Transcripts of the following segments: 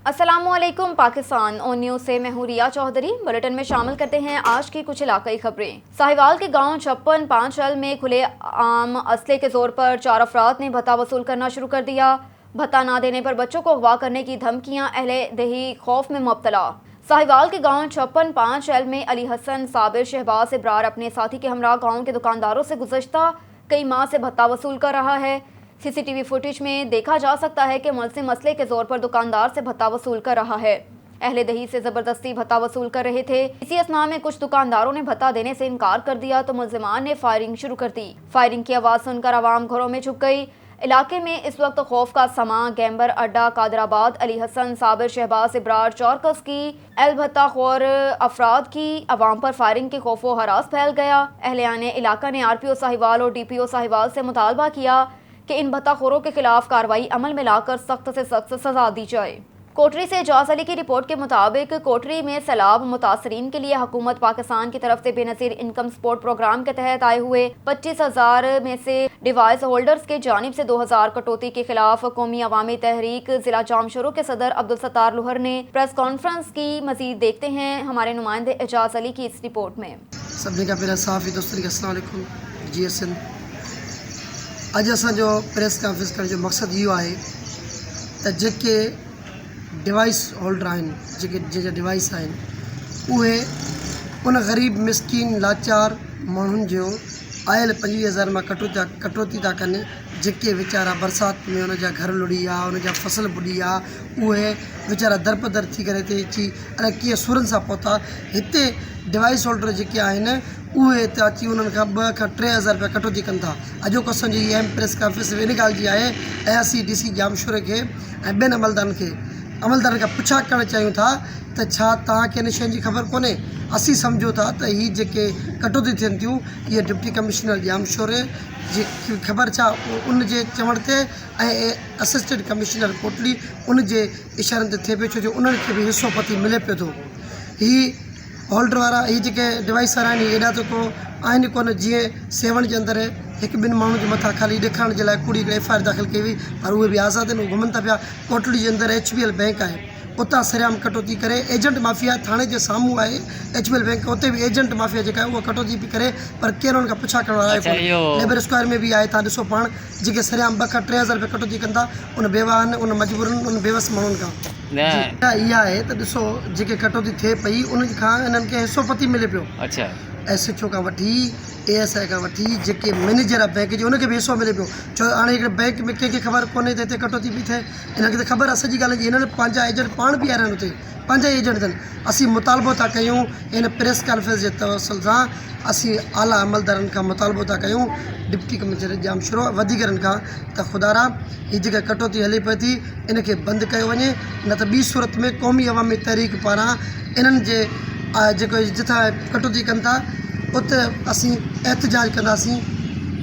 अस्सलाम वालेकुम पाकिस्तान और न्यूज़ से मैं हूं रिया चौधरी। बुलेटिन में शामिल करते हैं आज की कुछ इलाकाई खबरें। साहिवाल के गांव 56-5L में खुले आम असले के जोर पर 4 अफराद ने भत्ता वसूल करना शुरू कर दिया। भत्ता ना देने पर बच्चों को अगवा करने की धमकियां, अहले दही खौफ में मुब्तला। साहिवाल के गांव 56-5L में अली हसन साबिर शहबाज इब्रार अपने साथी के हमरा गाँव के दुकानदारों से गुज़श्ता कई माह से भत्ता वसूल कर रहा है। सीसीटीवी फुटेज में देखा जा सकता है कि मुलजिम मसले के जोर पर दुकानदार से भत्ता वसूल कर रहा है। अहले दही से ज़बरदस्ती भत्ता वसूल कर रहे थे। इसी असना में कुछ दुकानदारों ने भत्ता देने से इनकार कर दिया तो मुलजिमान ने फायरिंग शुरू कर दी। फायरिंग की आवाज़ सुनकर आवाम घरों में छुप गई। इलाके में इस वक्त खौफ का समा। गैम्बर अड्डा, कादराबाद, अली हसन साबिर शहबाज इब्रार चौरकस की एल भत्ता खोर अफराद की आवाम पर फायरिंग के खौफ व हरास फैल गया। अहलियान इलाका ने RPO साहिवाल और DPO साहिवाल से मुतालबा किया कि इन भत्ताखोरों के खिलाफ कार्रवाई अमल में लाकर सख्त से सख्त सजा दी जाए। कोटरी से एजाज अली की रिपोर्ट के मुताबिक कोटरी में सैलाब मुतासरीन के लिए हुकूमत पाकिस्तान की तरफ से बेनज़ीर इनकम सपोर्ट प्रोग्राम के तहत आए हुए 25,000 में से डिवाइस होल्डर्स के जानिब से 2,000 कटौती के खिलाफ कौमी अवामी तहरीक जिला जामशोरों के सदर अब्दुल सत्तार लुहर ने प्रेस कॉन्फ्रेंस की। मजीद देखते हैं हमारे नुमाइंदे एजाज अली की इस रिपोर्ट में। अज असो प्रेस कॉन्फ्रेंस करण जो मकसद यो है त जेके डिवाइस होल्डर आहिनि, जेके डिवाइस आहिनि उहे उन ग़रीब मिसकिन लाचार माण्हुनि जो आयल 25,000 मां कटौती था कनि, जेके वीचारा बरसात में उन जा घर लुड़ी विया, उन जा फसल बुॾी विया, उहे वीचारा दरपदर थी करे हिते अची अलाए कीअं सुरनि सां पहुता। हिते डिवाइस होल्डर जेके आहिनि उहे हिते अची उन्हनि खां 2,000 खां 3,000 रुपया कटौती कनि था। अॼोको असांजी इहा प्रेस कॉन्फ्रेंस इन ॻाल्हि जी आहे ऐं असीं DC जामशोर खे ऐं ॿियनि अमलदारनि खां पुछा करणु चाहियूं था त छा तव्हांखे इन शयुनि जी ख़बर कोन्हे। असीं सम्झो था त हीअ जेके कटौती थियनि थियूं इहे डिप्टी कमिश्नर जामशोर जी ख़बर छा उन जे चवण ते ऐं असिस्टेंट कमिश्नर कोटली उन जे इशारनि ते थिए पियो, छो जो उन्हनि खे बि हिसो पती मिले पियो थो। हीअ होल्डर वारा हीअ जेके डिवाइस वारा आहिनि एॾा त को आहिनि कोन। जीअं सेवण जे अंदरि हिकु ॿिनि माण्हुनि जे मथां ख़ाली ॾेखारण जे लाइ कूड़ी FIR दाख़िल कई हुई, पर उहे बि आज़ाद आहिनि, उहे घुमनि था पिया। कोटली जे अंदरि HBL बैंक आहे, उतां सरियाम कटौती करे एजेंट माफ़िया थाणे जे साम्हूं आहे HBL बैंक, उते बि एजेंट माफ़िया जेका आहे उहा कटौती पई करे, पर केरु हुन खां पुछा करणु आयो कोन्हे। लेबर स्क्वायर में बि आहे, तव्हां ॾिसो पाण, जेके सरियाम 2,000 खां 3,000 रुपया कटौती कनि था उन बेवाहनि, उन मजबूरनि, उन बेवस माण्हुनि खां। इहा आहे त ॾिसो जेके कटौती थिए पई उन्हनि खां इन्हनि खे हिसो पती मिले पियो। SHO खां वठी ASI खां वठी जेके मैनेजर आहे बैंक जी उनखे बि हिसो मिले पियो। छो हाणे हिकिड़े बैंक में कंहिंखे ख़बर कोन्हे त हिते कटौती पई थिए, इन्हनि खे त ख़बर आहे सॼी ॻाल्हि जी। हिननि पंहिंजा एजेंट पाण बि आया आहिनि उते, पंहिंजा एजेंट अथनि। असीं मुतालबो था कयूं हिन प्रेस कॉन्फ्रेंस जे तवसल सां, असीं आला अमलदारनि खां मुतालबो था कयूं, डिप्टी कमिश्नर जामशोर वधीकरनि खां, त ख़ुदारा हीअ जेका कटौती हले पई थी इनखे बंदि कयो वञे, न त ॿी सूरत में क़ौमी अवामी तहरीक पारां इन्हनि जे जेको जिथां कटौती कनि था उते असीं एहतजाज कंदासीं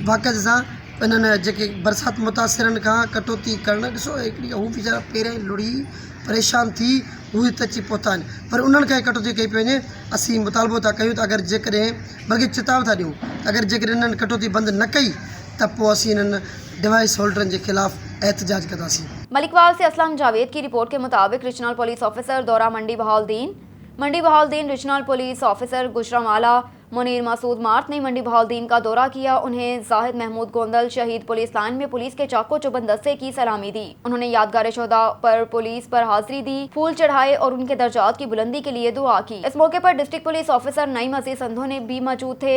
बाक़ाइदे सां। इन्हनि जेके बरसाति मुतासिरनि खां कटौती करणु, ॾिसो हिकिड़ी हू वीचारा पहिरियों लुड़ी परेशान थी हू हिते अची पहुता आहिनि, पर उन्हनि खे कटौती कई पई वञे। असीं मुतालबो था कयूं त अगरि जेकॾहिं बल्कि चिताव था ॾियूं त अगरि जेकॾहिं इन्हनि कटौती बंदि न कई त पोइ असीं इन्हनि डिवाइस होल्डरनि जे ख़िलाफ़ एहतजाज कंदासीं। मलिकवाल से असलम जावेद की रिपोर्ट के मुताबिक रीजनल पुलिस ऑफिसर दौरा Mandi Bahauddin regional police officer Gujranwala Munir Masood मार्ट ने मंडी बहाउद्दीन का दौरा किया। उन्हें जाहिद महमूद गोंदल शहीद पुलिस लाइन में पुलिस के चाको चुबंद दस्ते की सलामी दी। उन्होंने यादगार शोहदा पर पुलिस पर हाजिरी दी, फूल चढ़ाए और उनके दर्जात की बुलंदी के लिए दुआ की। इस मौके पर डिस्ट्रिक्ट पुलिस ऑफिसर नईम अजीज संधू ने भी मौजूद थे।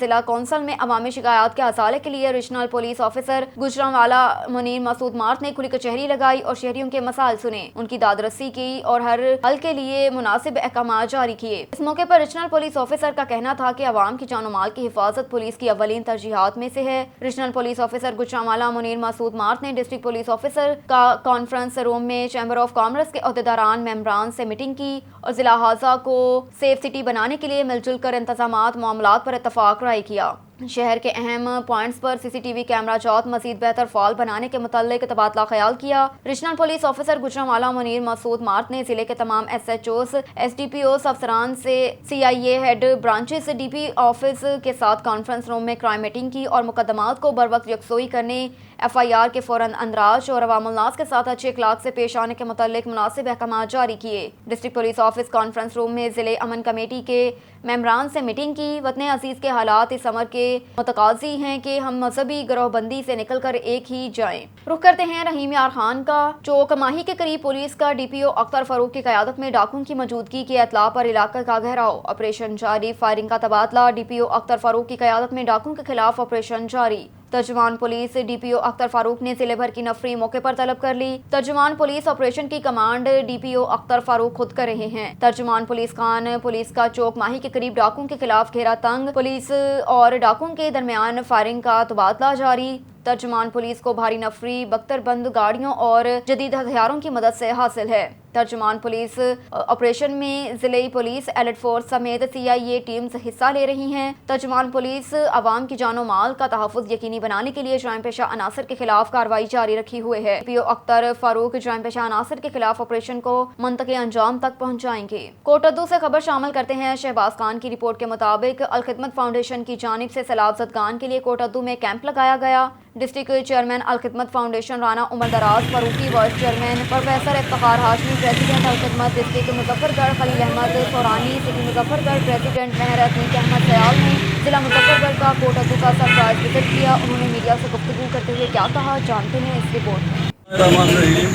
जिला कौंसिल में अवामी शिकायत के हसाले के लिए regional police officer Gujranwala Munir Masood मार्ट ने खुली कचहरी लगाई और शहरियों के मसाइल सुने, उनकी दादरसी की और हर हल के लिए मुनासिब अहकाम जारी किए। इस मौके पर रीजनल पुलिस ऑफिसर का कहना था कि अवाम की जान माल की हिफाजत पुलिस की अवलीन तरजीहात में से है। Regional police officer Gujranwala Munir Masood मार्ट ने डिस्ट्रिक्ट पुलिस ऑफिसर का कॉन्फ्रेंस रूम में चैम्बर ऑफ कॉमर्स के अहदेदारान मेंबरान से मीटिंग की और जिला हाजा को सेफ सिटी बनाने के लिए मिलजुल कर इंतजामात मामलात पर इत्तफाक राय किया। शहर के अहम पॉइंट्स पर CCTV कैमरा जात मजीद बेहतर फाल बनाने के मुताल्लिक तबादला ख्याल किया। Regional police officer Gujranwala Munir Masood मार्ट ने जिले के तमाम SHOs SDPOs अफसरान से CIA head branches DP office के साथ कॉन्फ्रेंस रूम में क्राइम मीटिंग की और मुकदमात को बर वक्त यकसोई करने, FIR کے فوراً اندراج اور عوام الناس کے ساتھ اچھے اخلاق سے پیش آنے کے متعلق مناسب احکامات جاری کیے۔ District police office conference room میں ضلع امن کمیٹی کے ممبران سے میٹنگ کی۔ وطن عزیز کے حالات اس امر کے متقاضی ہیں کہ ہم مذہبی گروہ بندی سے نکل کر ایک ہی جائیں۔ رخ کرتے ہیں رحیم یار خان کا۔ چوک ماہی کے قریب پولیس کا DPO اختر فاروق کی قیادت میں ڈاکوؤں کی موجودگی کی اطلاع پر علاقہ کا گھیراؤ، آپریشن جاری، فائرنگ کا تبادلہ۔ DPO اختر فاروق کی قیادت میں ڈاکوؤں کے خلاف آپریشن جاری۔ ترجمان پولیس DPO اختر فاروق نے ضلع بھر کی نفری موقع پر طلب کر لی۔ ترجمان پولیس آپریشن کی کمانڈ DPO اختر فاروق خود کر رہے ہیں۔ ترجمان پولیس خان پولیس کا چوک ماہی کے قریب ڈاکوؤں کے خلاف گھیرا تنگ، پولیس اور ڈاکوؤں کے درمیان فائرنگ کا تبادلہ جاری۔ ترجمان پولیس کو بھاری نفری بختر بند گاڑیوں اور جدید ہتھیاروں کی مدد سے حاصل ہے۔ ترجمان پولیس آپریشن میں ضلعی پولیس ایلٹ فورس سمیت CIA ٹیمز حصہ لے رہی ہیں۔ ترجمان پولیس عوام کی جان و مال کا تحفظ یقینی بنانے کے لیے جرائم پیشہ عناصر کے خلاف کارروائی جاری رکھی ہوئے ہے۔ DPO اختر فاروق جرائم پیشہ عناصر کے خلاف آپریشن کو منطقی انجام تک پہنچائیں گے۔ کوٹ ادو سے خبر شامل کرتے ہیں۔ شہباز خان کی رپورٹ کے مطابق الخدمت فاؤنڈیشن کی جانب سے سیلاب زدگان کے لیے کوٹ ادو میں کیمپ لگایا گیا۔ District chairman Alkhidmat foundation Rana Umar Daraz Farooqi, vice chairman professor Iftikhar Hashmi, president Alkhidmat district Muzaffargarh Khalil Ahmed Sorani, city Muzaffargarh president مہر عتیق احمد سیال نے ضلع مظفر گڑھ کا کوٹ ادو کا سرپرائز وزٹ کیا۔ انہوں نے میڈیا سے گفتگو کرتے ہوئے کیا کہا، جانتے ہیں اس رپورٹ میں۔ الرحمن الرحیم،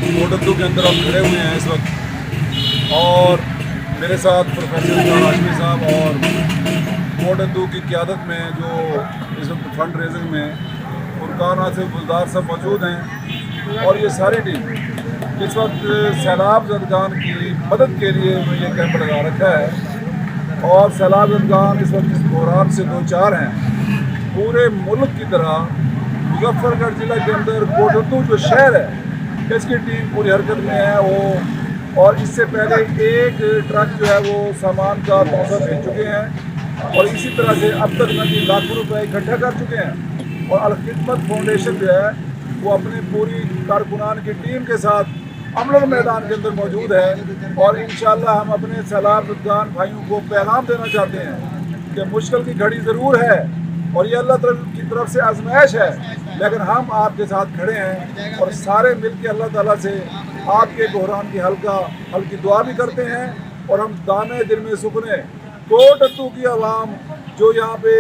کوٹ ادو کے اندر ہم کھڑے ہوئے ہیں اس وقت، اور میرے ساتھ پروفیسر افتخار ہاشمی صاحب اور کوٹ ادو کی قیادت میں جو اس وقت فنڈ ریزنگ میں فرقان آصف گلزار صاحب موجود ہیں، اور یہ ساری ٹیم اس وقت سیلاب زدگان کی مدد کے لیے یہ کیمپ لگا رکھا ہے، اور سیلاب زدگان اس وقت اس بحران سے دو چار ہیں۔ پورے ملک کی طرح مظفر گڑھ ضلع کے اندر کوٹ ادو جو شہر ہے اس کی ٹیم پوری حرکت میں ہے وہ، اور اس سے پہلے ایک ٹرک جو ہے وہ سامان کا تحفہ بھیج چکے ہیں، اور اسی طرح سے اب تک نقدی لاکھوں روپے اکٹھا کر چکے ہیں، اور الخدمت فاؤنڈیشن جو ہے وہ اپنی پوری کارکنان کی ٹیم کے ساتھ عمل میدان کے اندر موجود ہے۔ اور انشاءاللہ ہم اپنے سیلاب زدگان بھائیوں کو پیغام دینا چاہتے ہیں کہ مشکل کی گھڑی ضرور ہے اور یہ اللہ تعالیٰ کی طرف سے آزمائش ہے، لیکن ہم آپ کے ساتھ کھڑے ہیں، اور سارے مل کے اللہ تعالیٰ سے آپ کے بحران کی حل کی دعا بھی کرتے ہیں۔ اور ہم دامے دل میں سکنے کوٹ ادو کی عوام جو یہاں پہ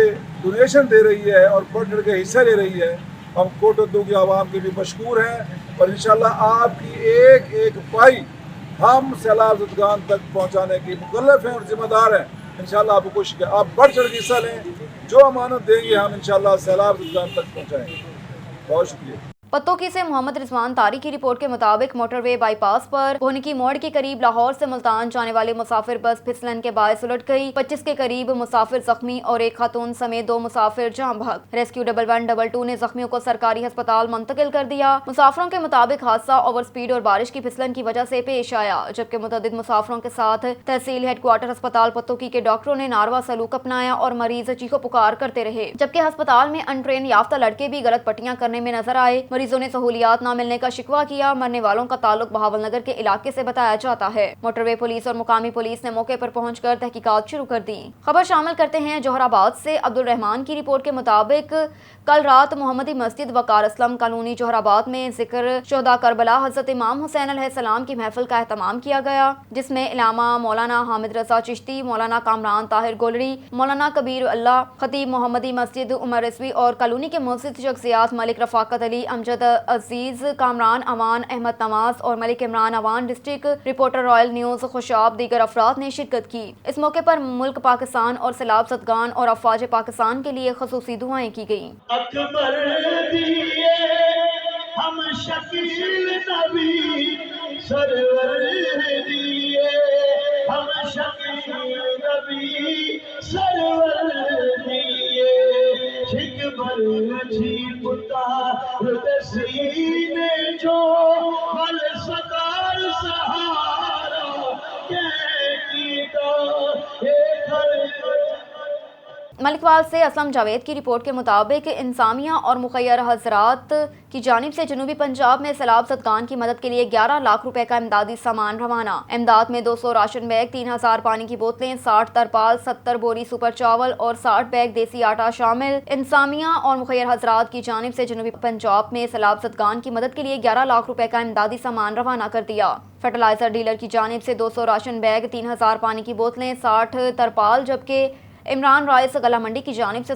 ڈونیشن دے رہی ہے اور بڑھ چڑھ کے حصہ لے رہی ہے، ہم کوٹ ادو کی عوام کے بھی مشکور ہیں، اور انشاءاللہ آپ کی ایک ایک پائی ہم سیلاب زدگان تک پہنچانے کی مکلف ہیں اور ذمہ دار ہیں۔ انشاءاللہ آپ کو کوشش کریں، آپ بڑھ چڑھ کے حصہ لیں، جو امانت دیں گے ہم انشاءاللہ سیلاب زدگان تک پہنچائیں گے۔ بہت شکریہ۔ پتوکی سے محمد رضوان طاری کی رپورٹ کے مطابق موٹر وے بائی پاس پر بھونکی موڑ کے قریب لاہور سے ملتان جانے والے مسافر بس پھسلن کے باعث الٹ گئی۔ 25 کے قریب مسافر زخمی اور ایک خاتون سمیت 2 مسافر جاں بحق۔ ریسکیو 1112 نے زخمیوں کو سرکاری ہسپتال منتقل کر دیا۔ مسافروں کے مطابق حادثہ اوور سپیڈ اور بارش کی پھسلن کی وجہ سے پیش آیا، جبکہ متعدد مسافروں کے ساتھ تحصیل ہیڈ کوارٹر ہسپتال پتوکی کے ڈاکٹروں نے ناروا سلوک اپنایا اور مریض چیخو پکار کرتے رہے، جبکہ ہسپتال میں انٹرین یافتہ لڑکے بھی غلط پٹیاں کرنے میں نظر آئے۔ مریضوں نے سہولیات نہ ملنے کا شکوہ کیا۔ مرنے والوں کا تعلق بہاول نگر کے علاقے سے بتایا جاتا ہے۔ موٹر وے پولیس اور مقامی پولیس نے موقع پر پہنچ کر تحقیقات شروع کر دی۔ خبر شامل کرتے ہیں جوہر آباد سے۔ عبد الرحمان کی رپورٹ کے مطابق کل رات محمدی مسجد وقار اسلم کالونی جوہر آباد میں ذکر شہداء کربلا حضرت امام حسین علیہ السلام کی محفل کا اہتمام کیا گیا، جس میں علامہ مولانا حامد رضا چشتی، مولانا کامران طاہر گولڑی، مولانا کبیر اللہ، خطیب محمدی مسجد عمر رضوی اور کالونی کے مؤسس شخصیات ملک رفاقت علی، امجد عزیز، کامران اوان، احمد نواز اور Malik Imran Awan, district reporter Royal News Khushab, دیگر افراد نے شرکت کی۔ اس موقع پر ملک پاکستان اور سیلاب زدگان اور افواج پاکستان کے لیے خصوصی دعائیں کی گئیں۔ اکبر دیے ہم شکیل نبی سرور دیے ہم شکیل نبی سرور دیے چھک بر جھی پتار سینے جو بل ستار سہارا کہہ کیتا اے मलिकवाल से असलम जावेद की रिपोर्ट के मुताबिक इंसामिया और मुखैर हजरात की जानिब से जनूबी पंजाब में सैलाब ज़दगान की मदद के लिए 11 लाख रुपए का इमदादी सामान रवाना। इमदाद में 200 राशन बैग, 3000 पानी की बोतलें, 60 तरपाल, 70 बोरी सुपर चावल और 60 बैग देसी आटा शामिल। इंसामिया और मुखैर हजरात की जानिब से जनूबी पंजाब में सैलाब ज़दगान की मदद के लिए 11 लाख रुपए का इमदादी सामान रवाना कर दिया। फर्टिलाइजर डीलर की जानिब से 200 राशन बैग, 3000 पानी की बोतलें, 60 तरपाल, जबकि इमरान राइस गला मंडी की जानिब से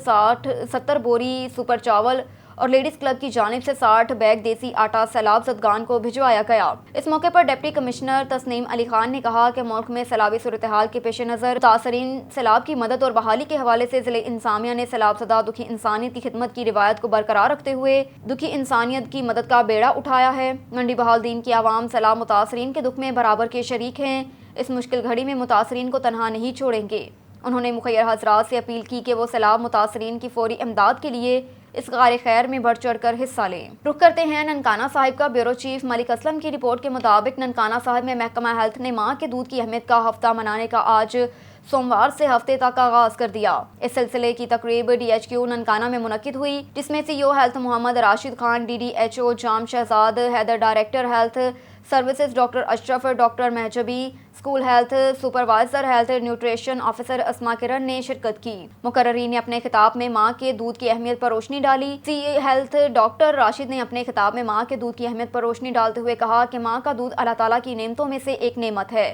70 बोरी सुपर चावल और लेडीज क्लब की जानिब से 60 बैग देसी आटा सैलाब ज़दगान को भिजवाया गया। इस मौके पर डिप्टी कमिश्नर तस्नीम अली खान ने कहा कि मुल्क में सैलाबी सूरत हाल के पेश नज़र मुतासरीन सैलाब की मदद और बहाली के हवाले से ज़िले इंसामिया ने सैलाब ज़दा दुखी इंसानियत की खिदमत की रिवायत को बरकरार रखते हुए दुखी इंसानियत की मदद का बेड़ा उठाया है। मंडी बहालदीन की आवाम सैलाब मुतासरीन के दुख में बराबर के शरीक हैं। इस मुश्किल घड़ी में मुतासरीन को तनहा नहीं छोड़ेंगे। उन्होंने मुखैर हजरात से अपील की कि वो सैलाब मुतासरीन की फौरी इमदाद के लिए इस गारे खैर में बढ़ चढ़ कर हिस्सा लें। रुख करते हैं ननकाना साहिब का। ब्यूरो चीफ मलिक असलम की रिपोर्ट के मुताबिक ननकाना साहिब में महकमा हेल्थ ने माँ के दूध की अहमियत का हफ्ता मनाने का आज सोमवार से हफ्ते तक आगाज कर दिया। इस सिलसिले की तकरीब DHQ ननकाना में मुनक्किद हुई, जिसमें CEO health Mohammad Rashid Khan, DDHO Jam Shahzad Haider, director health services doctor Ashraf, doctor Mahjabeen, school health supervisor, health nutrition officer Asma Kiran ने शिरकत की। मुकर्ररीन ने अपने खिताब में माँ के दूध की अहमियत पर रोशनी डाली। CEO हेल्थ डॉक्टर राशिद ने अपने खिताब में माँ के दूध की अहमियत पर रोशनी डालते हुए कहा कि माँ का दूध अल्लाह ताला की नेमतों में से एक नेमत है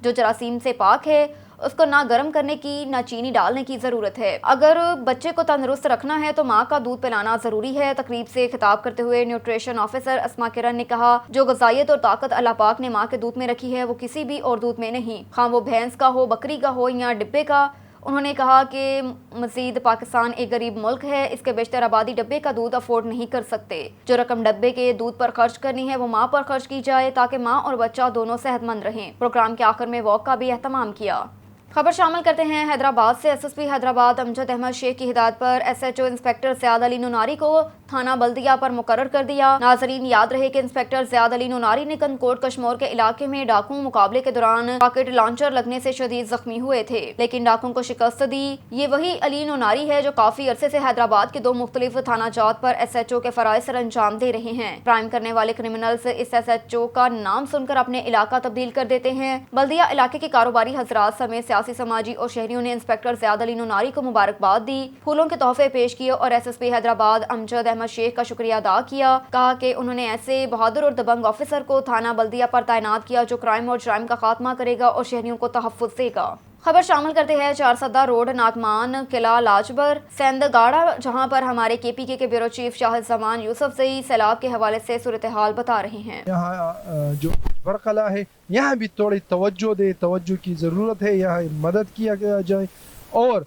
जो जरासीम से पाक है। उसको ना गर्म करने की ना चीनी डालने की ज़रूरत है। अगर बच्चे को तंदुरुस्त रखना है तो माँ का दूध पिलाना ज़रूरी है। तकरीब से खिताब करते हुए न्यूट्रिशन ऑफिसर अस्मा किरण ने कहा, जो ग़िज़ाइयत और ताकत अल्लाह पाक ने माँ के दूध में रखी है वो किसी भी और दूध में नहीं, ख़ां वो भैंस का हो, बकरी का हो या डिब्बे का। उन्होंने कहा कि मज़ीद पाकिस्तान एक गरीब मुल्क है, इसके बेशतर आबादी डब्बे का दूध अफोर्ड नहीं कर सकते। जो रकम डब्बे के दूध पर खर्च करनी है वो माँ पर खर्च की जाए ताकि माँ और बच्चा दोनों सेहतमंद रहें। प्रोग्राम के आखिर में वॉक का भी एहतमाम किया। खबर शामिल करते हैं हैदराबाद से। SSP हैदराबाद अमजद अहमद शेख की हिदायत पर SHO inspector Ziyad Ali Noonari को थाना बल्दिया पर मुकर्रर कर दिया। नाजरीन याद रहे कि इंस्पेक्टर ज़ियाद अली नूनारी ने कनकोट कश्मोर के इलाके में डाकुओं मुकाबले के दौरान रॉकेट लॉन्चर लगने से शदीद जख्मी हुए थे, लेकिन डाकुओं को शिकस्त दी। ये वही अली नूनारी है जो काफी अरसे से हैदराबाद के 2 मुख्तलिफ थाना जात पर SHO के फराइज सर अंजाम दे रहे हैं। क्राइम करने वाले क्रिमिनल्स इस SHO का नाम सुनकर अपने इलाका तब्दील कर देते हैं। बल्दिया इलाके के कारोबारी हजरात समेत सियासी, समाजी और शहरियों ने इंस्पेक्टर ज़ियाद अली नूनारी को मुबारकबाद दी, फूलों के तोहफे पेश किए और SSP हैदराबाद अमजद अहमद शेख का शुक्रिया अदा किया। कहा कि उन्होंने ऐसे बहादुर और दबंग ऑफिसर को थाना बल्दिया पर तैनात किया जो क्राइम और जराइम का खात्मा करेगा और शहरियों को तहफ़्फ़ुज़ देगा। खबर शामिल करते हैं 4 सद्दा रोड, नागमान, किला लाजबर, सेंदगाड़ा, जहां पर हमारे KPK के ब्यूरो चीफ शाहिद जमान यूसुफ ज़ई सैलाब के हवाले से सूरत हाल बता रहे हैं। यहाँ जो बरकला है यहाँ भी थोड़ी तवज्जो की ज़रूरत है, यहाँ मदद किया जाए और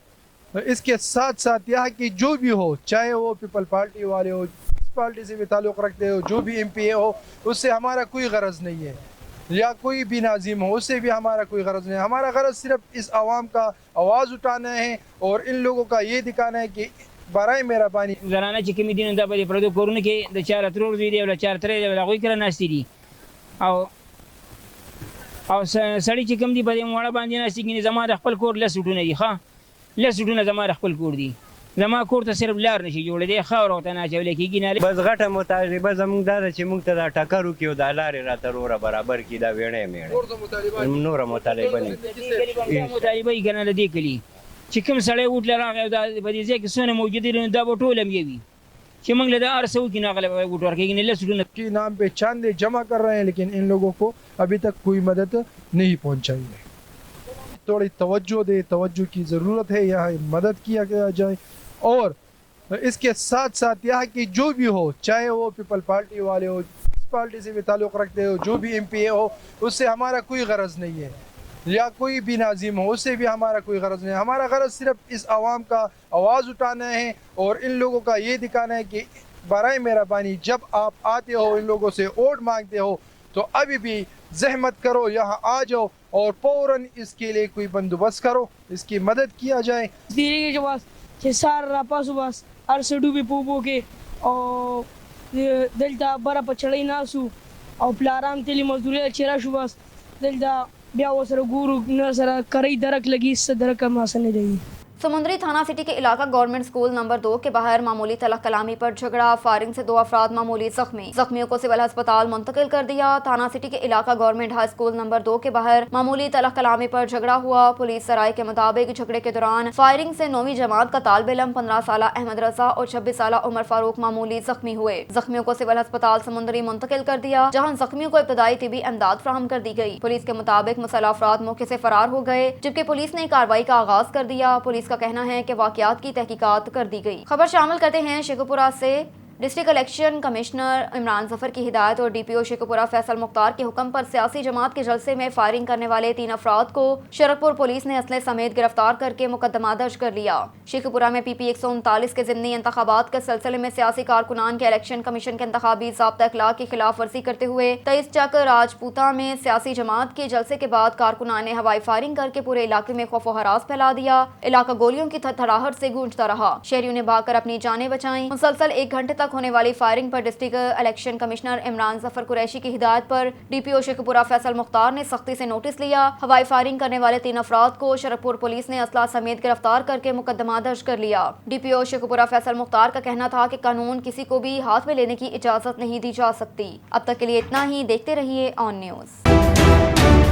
इसके साथ साथ यहाँ की जो भी हो, चाहे वो पीपल पार्टी वाले हो, इस पार्टी से भी ताल्लुक़ रखते हो, जो भी MPA हो, उससे हमारा कोई गरज नहीं है, या कोई भी नाजिम हो उससे भी हमारा कोई गरज नहीं है। हमारा गरज सिर्फ इस आवाम का आवाज़ उठाना है और इन लोगों का ये दिखाना है कि برای مهربانی زنانه چې کوم دین د په پردو کورونه کې د چار ترور دی ولا چار ترې ولا غوي کړه ناشتي دي او سړی چې کوم دی په دې موړه باندې ناشتي کې زما د خپل کور لسټونه دي، ښه لسټونه زما د خپل کور دي، زما کور ته صرف لار نشي جوړ دی، خاور او تنه چولې کېږي نه بس غټه مطالبه زموږ دا چې موږ ته دا ټکرو کې د لارې را تروره برابر کې دا ویڼې میړې نور مطالبه نه مطالبه یې کنه لدی کلی چې کوم سړی وټل راغی دا په دې ځای کې سونه موجود دي دا به ټول هم یوي چې موږ له دا ارسو کې ناغله وټ ورکېږي نه لسونه کے نام پہ چاندے جمع کر رہے ہیں لیکن ان لوگوں کو ابھی تک کوئی مدد نہیں پہنچائی ہے۔ تھوڑی توجہ کی ضرورت ہے، یہاں مدد کیا جائے اور اس کے ساتھ ساتھ یہاں کی جو بھی ہو، چاہے وہ پیپل پارٹی والے ہو، اس پارٹی سے بھی تعلق رکھتے ہو، جو بھی MPA ہو، اس سے ہمارا کوئی غرض نہیں ہے، یا کوئی بھی ناظم ہو اس سے بھی ہمارا کوئی غرض نہیں ہے۔ ہمارا غرض صرف اس عوام کا آواز اٹھانا ہے اور ان لوگوں کا یہ دکھانا ہے کہ برائے مہربانی جب آپ آتے ہو ان لوگوں سے ووٹ مانگتے ہو تو ابھی بھی زحمت کرو، یہاں آ جاؤ اور فوراً اس کے لیے کوئی بندوبست کرو، اس کی مدد کیا جائے۔ دیری کے بعد کہ سار راپاسو باس ارسڈو بھی پوپو کے اور دلتا برا پچڑی ناسو اور پلارام تیلی مزدوری چیرا شو باس دلتا بیا وہ سر گورو نہ سر کری درک لگی اس سے درک ما سن رہی समुंदरी थाना सिटी के इलाका गवर्नमेंट स्कूल नंबर 2 के बाहर मामूली तलख कलामी पर झगड़ा, फायरिंग से 2 अफराद मामूली जख्मी। जख्मियों को सिविल अस्पताल मुंतकिल कर दिया। थाना सिटी के इलाका गवर्नमेंट हाई स्कूल नंबर 2 के बाहर मामूली तलख कलामी पर झगड़ा हुआ। पुलिस सराय के मुताबिक झगड़े के दौरान फायरिंग से 9वीं जमात का तालिब इल्म 15 साल अहमद रजा और 26 साल उमर फारूक मामूली जख्मी हुए। जख्मियों को सिविल अस्पताल समुंदरी मुंतकिल कर दिया, जहाँ जख्मियों को इब्तदाई तिबी इमदाद फराहम कर दी गई। पुलिस के मुताबिक मुसल्लह अफराद मौके से फरार हो गए, जबकि पुलिस ने कार्रवाई का आगाज कर दिया। पुलिस का कहना है कि वाकयात की तहकीकात कर दी गई। खबर शामिल करते हैं शेखुपुरा से। District election commissioner Imran Zafar की हिदायत और डीपीओ शेखुपुरा फैसल मुख्तार के हुक्म पर सियासी जमात के जलसे में फायरिंग करने वाले 3 अफराद को शरकपुर पुलिस ने असले समेत गिरफ्तार करके मुकदमा दर्ज कर लिया। शेखुपुरा में PP 139 के ज़िमनी इंतखाबात के सिलसिले में सियासी कारकुनान के इलेक्शन कमीशन के इंतखाबी ज़ाब्ता अखलाक की खिलाफ वर्जी करते हुए 23 चक राजपूता में सियासी जमात के जलसे के बाद कारकुनान ने हवाई फायरिंग करके पूरे इलाके में खौफ व हरास फैला दिया। इलाका गोलियों की थरथराहट से गूंजता रहा। शहरियों ने भागकर अपनी जानें बचाईं। मुसलसल 1 घंटे तक होने वाली फायरिंग पर district election commissioner Imran Zafar Qureshi की हिदायत पर डीपीओ शेखुपुरा फैसल मुख्तार ने सख्ती से नोटिस लिया। हवाई फायरिंग करने वाले 3 अफराद को शरकपुर पुलिस ने असला समेत गिरफ्तार करके मुकदमा दर्ज कर लिया। डीपीओ शेखुपुरा फैसल मुख्तार का कहना था कि कानून किसी को भी हाथ में लेने की इजाजत नहीं दी जा सकती। अब तक के लिए इतना ही। देखते रहिए ऑन न्यूज़।